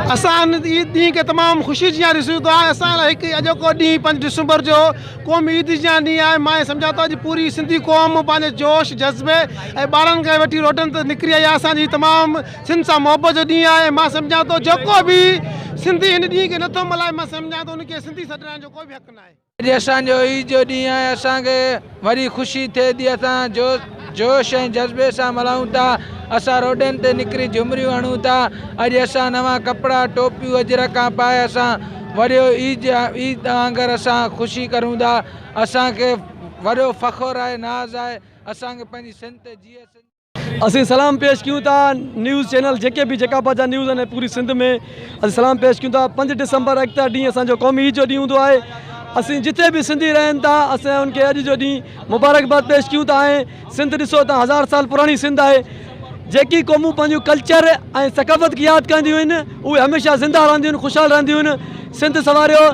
असां ईद ॾींहं खे तमामु ख़ुशी जी ॾिसूं था। असां लाइ हिकु अॼोको ॾींहुं 5 दिसंबर जो क़ौमी ईद जी ॾींहुं आहे। मां सम्झां थो अॼु पूरी सिंधी क़ौम पंहिंजे जोश जज़्बे ऐं ॿारनि खे वठी रोडनि ते निकिरी आई आहे। असांजी तमामु सिंध सां मुहबत जो ॾींहुं आहे। मां सम्झां थो जेको बि सिंधी हिन ॾींहं खे नथो मल्हाए, मां सम्झां थो उनखे सिंधी सॾाइण जो कोई बि हक़ न आहे। अॼु असांजो ईद जो ॾींहुं आहे। असांखे वरी ख़ुशी थिए थी, असां जोश ऐं जज़्बे सां मल्हायूं था। असां रोडनि ते निकिरी झुमरियूं हणूं था। अॼु असां नवां कपिड़ा टोपियूं अजरका पाए असां वॾो ईद वांगुरु असां ख़ुशी करूं था। असांखे वॾो फ़ख़्रु आहे, नाज़ आहे। असांखे पंहिंजी सिंध जीअं असीं सलाम पेश कयूं था न्यूज़ चैनल जेके भी जकापा जा न्यूज़ आहिनि पूरी सिंध में असीं सलाम पेश कयूं था। 5 दिसंबर अॻिता ॾींहुं असांजो क़ौमी ईद जो ॾींहुं हूंदो आहे। असीं जिते भी सिंधी रहनि था असां उनखे अॼु जो ॾींहुं मुबारकबाद पेश कयूं था। ऐं सिंध ॾिसो त 1000 साल पुरानी सिंध आहे। जेकी क़ौमूं पंहिंजो कल्चर ऐं सक़ाफ़त खे यादि कंदियूं आहिनि उहे हमेशह ज़िंदा रहंदियूं आहिनि, ख़ुशहाल रहंदियूं आहिनि। सिंध संवारियो,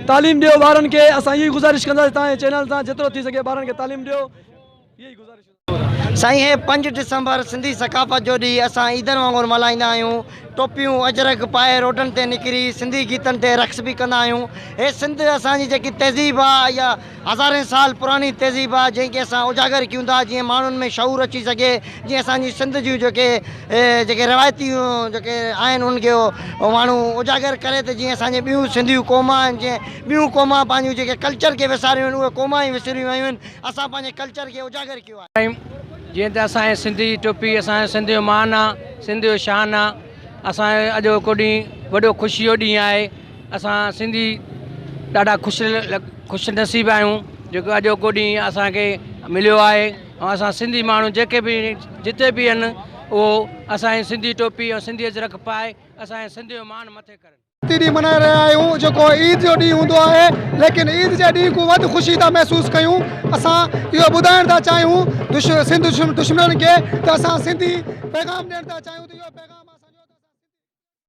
तालीम ॾियो ॿारनि खे। असां इहा गुज़ारिश कंदासीं तव्हांजे चैनल सां जेतिरो थी सघे ॿारनि खे तालीम ॾियो, इहा ई गुज़ारिश। साईं हे 5 दिसंबर सिंधी सक़ाफ़त जो ॾींहुं असां ईदनि वांगुरु मल्हाईंदा आहियूं। टोपियूं अजरक पाए रोडनि ते निकिरी सिंधी गीतनि ते रक़्स बि कंदा आहियूं। हे सिंध असांजी जेकी तहज़ीब आहे या हज़ारे साल पुरानी तहज़ीब आहे जंहिंखे असां उजागर कयूं था, जीअं माण्हुनि में शऊर अची सघे, जीअं असांजी सिंध जूं जेके रवायतियूं जेके आहिनि उनखे माण्हू उजागर करे त जीअं असांजे ॿियूं सिंधियूं क़ौमां आहिनि, जीअं ॿियूं क़ौमां पंहिंजूं जेके कल्चर खे विसारियूं आहिनि उहे क़ौमां ई विसरियूं आहियूं आहिनि। असां पंहिंजे कल्चर खे उजागर कयो आहे। जीअं त असांजे सिंधी टोपी असांजे सिंध जो मान आहे, सिंध जो शान आहे। असांजो अॼोको ॾींहुं वॾो ख़ुशी जो ॾींहुं आहे। असां सिंधी ॾाढा ख़ुशि नसीब आहियूं जेको अॼोको ॾींहुं असांखे मिलियो आहे। ऐं असां सिंधी माण्हू जेके बि जिते बि आहिनि उहो असांजी सिंधी टोपी ऐं सिंधी अजरक पाए असांजे सिंध जो मान मथे करनि। ॾींहुं मल्हाए रहिया आहियूं जेको ईद जो ॾींहुं हूंदो आहे, लेकिन ईद जे ॾींहुं खां वधि ख़ुशी था महसूसु कयूं। असां इहो ॿुधाइण था चाहियूं सिंध दुश्मननि खे त असां सिंधी पैगाम ॾियण था चाहियूं त इहो पैगाम